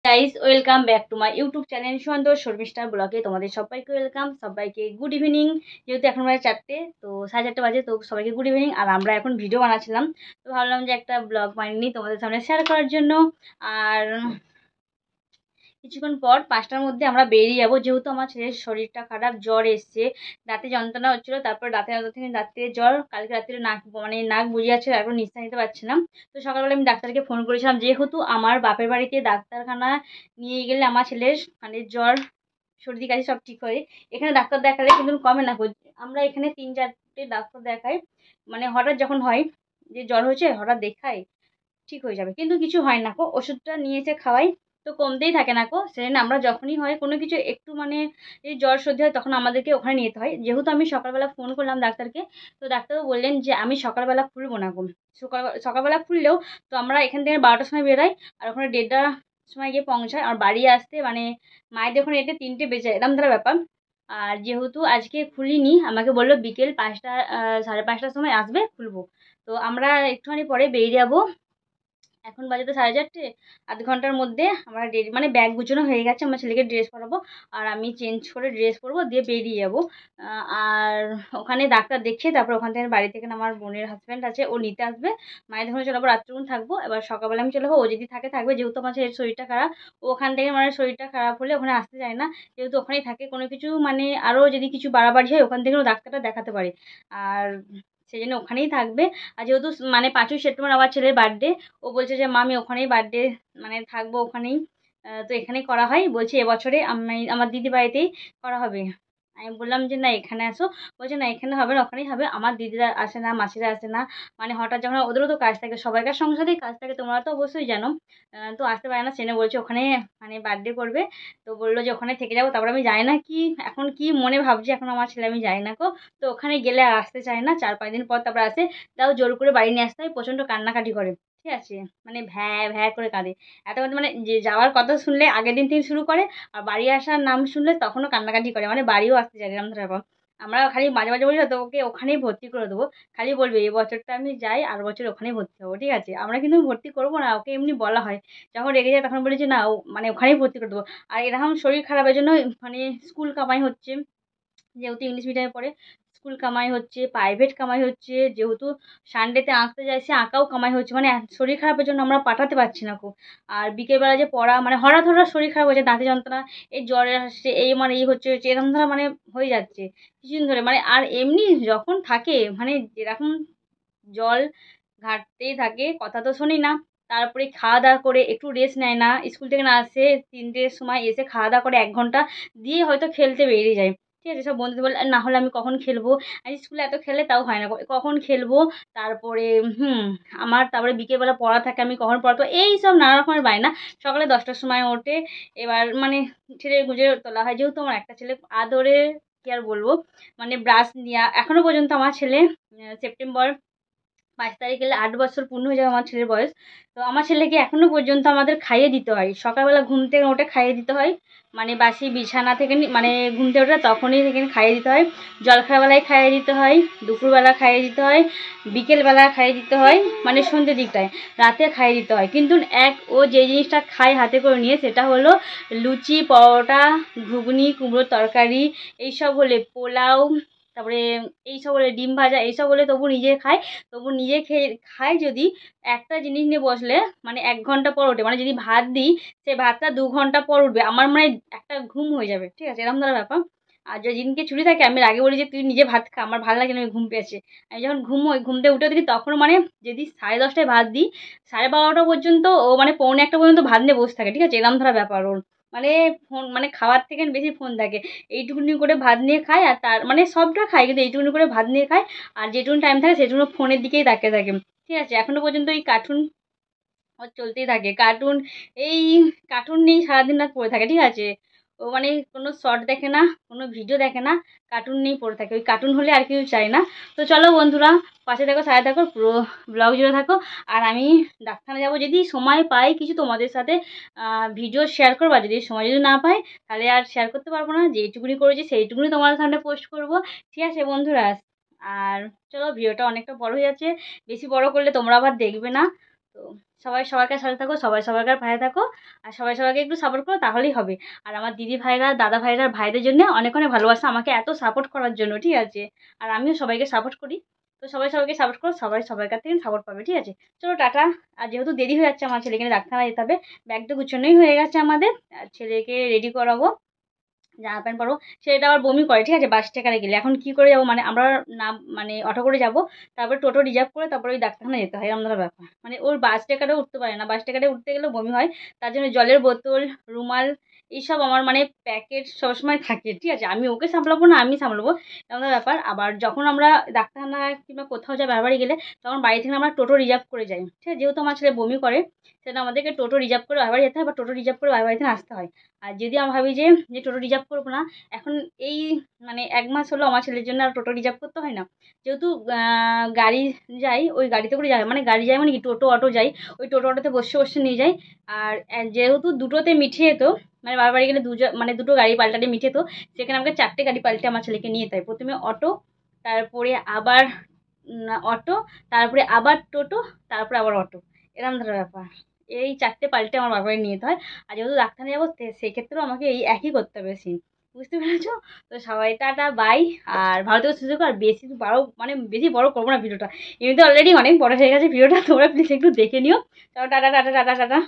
Guys, welcome back to my YouTube channel Santosh শর্মিষ্ঠার ব্লগে। তোমাদের সবাইকে ওয়েলকাম, সবাইকে গুড ইভিনিং। যেহেতু এখন বাজে 4টে, তো 4:30 বাজে, তো সবাইকে গুড ইভিনিং। আর আমরা এখন ভিডিও বানাচ্ছিলাম, তো ভাবলাম যে একটা ব্লগ বানিয়ে নিই তোমাদের সামনে শেয়ার করার জন্য। আর কিছুক্ষণ পর 5টার মধ্যে আমরা বেরিয়ে যাবো, যেহেতু আমার ছেলের শরীরটা খারাপ, জ্বর এসছে, দাঁতে যন্ত্রণা হচ্ছিলো, তারপর দাঁতে যন্ত্রণা থেকে দাঁতে জ্বর, কালকে রাত্রে নাক বুঝে যাচ্ছে, এখন নিঃশ্বাস নিতে পারছি না। তো সকালবেলা আমি ডাক্তারকে ফোন করেছিলাম, যেহেতু আমার বাপের বাড়িতে ডাক্তারখানা নিয়ে গেলে আমার ছেলের জ্বর সর্দি কাশি সব ঠিক হয়। এখানে ডাক্তার দেখালে কিন্তু কমে না। আমরা এখানে 3-4টে ডাক্তার দেখাই, হঠাৎ যখন হয় যে জ্বর হয়েছে হঠাৎ দেখাই ঠিক হয়ে যাবে, কিন্তু কিছু হয় না গো। ওষুধটা নিয়ে এসে খাওয়াই, তো কমতেই থাকে না গো। সেদিন আমরা যখনই হয় কোনো কিছু একটু এই জ্বর সর্দি হয়, তখন আমাদেরকে ওখানে নিতে হয়। যেহেতু আমি সকালবেলা ফোন করলাম ডাক্তারকে, তো ডাক্তারও বললেন যে আমি সকালবেলা খুলবো না গো। সকালবেলা খুললেও তো আমরা এখান থেকে 12টার সময় বেরোই, আর ওখানে 1:30টার সময় গিয়ে পৌঁছায়, আর বাড়ি আসতে মায়েদের ওখানে এতে 3টে বেজে যায়, এরকম ধরা ব্যাপার। আর যেহেতু আজকে খুলিনি, আমাকে বললো বিকেল 5টা 5:30টার সময় আসবে, খুলবো। তো আমরা একটুখানি পরে বেরিয়ে যাবো। এখন বাজে তো 4:30, আধ ঘন্টার মধ্যে আমরা ব্যাগ গুছানো হয়ে গেছে। আমার ছেলেকে ড্রেস পরাবো, আর আমি চেঞ্জ করে ড্রেস পরবো, দিয়ে বেরিয়ে যাবো। আর ওখানে ডাক্তার দেখিয়ে তারপর ওখান থেকে বাড়ি থেকে আমার বোনের হাজব্যান্ড আছে, ও নিতে আসবে। মায়ের ওখানে চলে যাবো, রাত্রিক্ষণ থাকবো, এবার সকালবেলা আমি চলে যাবো। ও যদি থাকবে, যেহেতু আমার ছেলের শরীরটা খারাপ, ও ওখান থেকে শরীরটা খারাপ হলে ওখানে আসতে চায় না, যেহেতু ওখানেই থাকে। কোনো কিছু আরও যদি কিছু বাড়াবাড়ি হয়, ওখান থেকেও ডাক্তারটা দেখাতে পারে, আর সেই জন্য ওখানেই থাকবে। আর যেহেতু 5ই সেপ্টেম্বর আমার ছেলের বার্থডে, ও বলছে যে মা আমি ওখানেই বার্থডে থাকবো ওখানেই। তো এখানেই করা হয়, বলছে এবছরে আমি আমার দিদি বাড়িতেই করা হবে। আমি বললাম যে না এখানে আসো। বলছে না এখানে হবে না, ওখানেই হবে। আমার দিদিরা আসে না, মাসিরা আসে না, হঠাৎ যখন ওদেরও তো কাজ থাকে, সবাইকার সংসারেই কাজ থাকে, তোমরা তো অবশ্যই জানো। তো আসতে পারে না, সেনে বলছে ওখানে বার্থডে করবে। তো বললো যে ওখানে থেকে যাবো। তারপর আমি জানি না কি এখন কি মনে ভাবছি, এখন আমার ছেলে, আমি জানি না গো। তো ওখানে গেলে আর আসতে চায় না, 4-5 দিন পর তারপর আসে। তাও জোর করে বাড়ি নিয়ে আসতে হয়, প্রচণ্ড কান্নাকাটি করে, ঠিক আছে, ভ্যা ভ্যা করে কাঁদে। এত যে যাওয়ার কথা শুনলে আগের দিন থেকে শুরু করে, আর বাড়ি আসার নাম শুনলে তখনও কান্নাকাটি করে, বাড়িও আসতে চাই এরকম ধরে ব্যাপার। আমরা খালি মাঝে মাঝে বলি তো ওকে ওখানেই ভর্তি করে দেবো, খালি বলবে এই বছরটা আমি যাই, আর বছর ওখানেই ভর্তি হবো, ঠিক আছে। আমরা কিন্তু ভর্তি করবো না, ওকে এমনি বলা হয়। যখন রেগে যায় তখন বলি যে না ওখানেই ভর্তি করে দেবো। আর এরকম শরীর খারাপের জন্য স্কুল কামাই হচ্ছে, যেহেতু ইংলিশ মিডিয়ামে পড়ে, স্কুল কামাই হচ্ছে, প্রাইভেট কামাই হচ্ছে, যেহেতু সানডেতে আঁকতে যায়, সে আঁকাও কামাই হচ্ছে, শরীর খারাপের জন্য আমরা পাঠাতে পারছি না খুব। আর বিকেলবেলা যে পড়া, হঠাৎ হঠাৎ শরীর খারাপ হয়েছে, দাঁতে যন্ত্রণা, এই জ্বরে আসছে, এই এই হচ্ছে এরকম ধরা হয়ে যাচ্ছে কিছুদিন ধরে। আর এমনি যখন থাকে যেরকম জল ঘাটতেই থাকে, কথা তো শোনি না। তারপরে খাওয়া দাওয়া করে একটু রেস্ট নেয় না, স্কুল থেকে না আসে 3টের সময়, এসে খাওয়া দাওয়া করে 1 ঘন্টা দিয়ে হয়তো খেলতে বেরিয়ে যায়, ঠিক আছে। সব বন্ধুদের বলে না হলে আমি কখন খেলবো, আজ স্কুলে এত খেলে তাও হয় না, কখন খেলবো। তারপরে তারপরে বিকেলবেলা পড়া থাকে, আমি কখন পড়াবো, এই সব নানা রকমের বায়না। সকালে 10টার সময় ওঠে, এবার ছেলে গুঁজে তোলা হয়। যেহেতু আমার একটা ছেলে, আদরে কি আর বলবো, ব্রাশ নেওয়া এখনো পর্যন্ত আমার ছেলে সেপ্টেম্বর 5 তারিখ এলে 8 বছর পূর্ণ হয়ে যাবে আমার ছেলের বয়স। তো আমার ছেলেকে এখনো পর্যন্ত আমাদের খাইয়ে দিতে হয়, সকালবেলা ঘুম থেকে ওঠে খাইয়ে দিতে হয়, বাসি বিছানা থেকে ঘুম থেকে ওঠে তখনই থেকে খাইয়ে দিতে হয়। জলখাবারবেলায় খাইয়ে দিতে হয়, দুপুরবেলা খাইয়ে দিতে হয়, বিকেলবেলা খাইয়ে দিতে হয়, সন্ধ্যের দিকটায়, রাতে খাইয়ে দিতে হয়। কিন্তু ও যে জিনিসটা খায় হাতে করে নিয়ে, সেটা হলো লুচি, পরোটা, ঘুগনি, কুমড়োর তরকারি, এইসব হলে পোলাও, তারপরে এইসব হলে ডিম ভাজা, এইসব হলে তবু নিজে খায়। তবু নিজে খায় যদি একটা জিনিস নিয়ে বসলে 1 ঘন্টা পর ওঠে, যদি ভাত দিই, সে ভাতটা 2 ঘন্টা পর উঠবে, আমার একটা ঘুম হয়ে যাবে, ঠিক আছে, এরকম ধরনের ব্যাপার। আর যেদিনকে ছুটি থাকে আমি আগে বলি যে তুই নিজে ভাত খা, আমার ভালো লাগে না, আমি ঘুম পেয়েছে। আমি যখন ঘুম থেকে উঠে দেখি, তখন যদি 10:30টায় ভাত দিই, 12:30টা পর্যন্ত ও 1:45 পর্যন্ত ভাত নিয়ে বসে থাকে, ঠিক আছে, এরকম ধরা ব্যাপার ওর। ফোন খাওয়ার থেকে বেশি ফোন থাকে। এইটুকুনি করে ভাত নিয়ে খায়, আর তার সবটা খায়, কিন্তু এইটুকুনি করে ভাত নিয়ে খায়। আর যেটুকু টাইম থাকে সেটুকু ফোনের দিকেই তাকিয়ে থাকে, ঠিক আছে। এখনো পর্যন্ত এই কার্টুন ওর চলতেই থাকে, এই কার্টুন নিয়েই সারাদিন রাত পড়ে থাকে, ঠিক আছে। ও কোনো শর্ট দেখে না, কোনো ভিডিও দেখে না, কার্টুন নিয়েই পড়ে থাকে, ওই কার্টুন হলে আর কিছু চাই না। তো চলো বন্ধুরা, পাশে থাকো, সাথে থাকো, পুরো ব্লগ জুড়ে থাকো। আর আমি ডাক্তারখানা যাবো, যদি সময় পাই কিছু তোমাদের সাথে ভিডিও শেয়ার করবো, আর যদি সময় যদি না পাই তাহলে আর শেয়ার করতে পারবো না। যেইটুকুনি করেছি সেইটুকুনি তোমাদের সামনে পোস্ট করবো, ঠিক আছে বন্ধুরা। আর চলো, ভিডিওটা অনেকটা বড় হয়ে যাচ্ছে, বেশি বড় করলে তোমরা আবার দেখবে না। তো সবাই সবাইকার সাথে থাকো, সবাই সবাইকার পাশে থাকো, আর সবাই সবাইকে একটু সাপোর্ট করো, তাহলেই হবে। আর আমার দিদি ভাইরা, দাদা ভাইরা, ভাইদের জন্য অনেক অনেক ভালোবাসা আমাকে এত সাপোর্ট করার জন্য, ঠিক আছে? আর আমিও সবাইকে সাপোর্ট করি। তো সবাই সবাইকে সাপোর্ট করো, সবাই সবাইকার থেকে সাপোর্ট পাবে, ঠিক আছে? চলো টাটা। আর যেহেতু দেরি হয়ে যাচ্ছে, আমার ছেলেকে ডাক্তারখানায় যেতে হবে, ব্যাগ তো গুছোনোই হয়ে গেছে আমাদের। আর ছেলেকে রেডি করাবো, জামা প্যান্ট পরবো। সেটা আবার বমি করে, ঠিক আছে, বাস স্ট্যান্ডে গেলে। এখন কি করে যাবো, মানে আমরা না, মানে অটো করে যাব, তারপরে টোটো রিজার্ভ করে তারপরে ওই ডাক্তারখানা যেতে হয়, এরকম ধরনের ব্যাপার। মানে ওর বাস স্ট্যান্ডেও উঠতে পারে না, বাস স্ট্যান্ডে উঠতে গেলেও বমি হয়। তার জন্য জলের বোতল, রুমাল, এইসব আমার মানে প্যাকেট সবসময় থাকে, ঠিক আছে? আমি ওকে সামলাবো না, আমি সামলাবো, এরকম ধরনের ব্যাপার। আবার যখন আমরা ডাক্তারখানা কিংবা কোথাও যাই বাড়ি গেলে, তখন বাড়ি থেকে আমরা টোটো রিজার্ভ করে যাই, ঠিক আছে? যেহেতু আমার ছেলে বমি করে, সেটা আমাদেরকে টোটো রিজার্ভ করে বাড়ি যেতে হয়, বা টোটো রিজার্ভ করে বাড়ি থেকে আসতে হয়। আর যদি আমি ভাবি যে যে টোটো রিজার্ভ করবো না, এখন এই মানে ১ মাস হলো আমার ছেলের জন্য আর টোটো রিজার্ভ করতে হয় না। যেহেতু গাড়ি যাই, ওই গাড়িতে করে যায়, মানে গাড়ি যায় মানে কি, টোটো অটো যাই, ওই টোটো অটোতে বসে বসে নিয়ে যাই। আর যেহেতু দুটোতে মিঠিয়ে যেত, মানে বারবারই গেলে মানে দুটো গাড়ি পাল্টালে মিঠে যেত, সেখানে আমাকে ৪টে গাড়ি পাল্টে আমার ছেলেকে নিয়ে যেতে হয়। প্রথমে অটো, তারপরে আবার অটো, তারপরে আবার টোটো, তারপরে আবার অটো, এরকম ধরনের ব্যাপার। এই ৪টে পাল্টে আমার বারবারই নিয়ে যেতে হয়। আর যেহেতু ডাক্তার যাবো, সেক্ষেত্রেও আমাকে এই একই করতে হবে সিন। বুঝতে পেরেছো? তো সবাই টাটা, বাই। আর ভালো থেকে সুযোগ, আর বেশি বড়, মানে বেশি বড় করবো না ভিডিওটা, এমনিতে অলরেডি অনেক বড় হয়ে গেছে ভিডিওটা, তোমরা প্লিজ একটু দেখে নিও। চলো টাটা টাটা টাটা টাটা।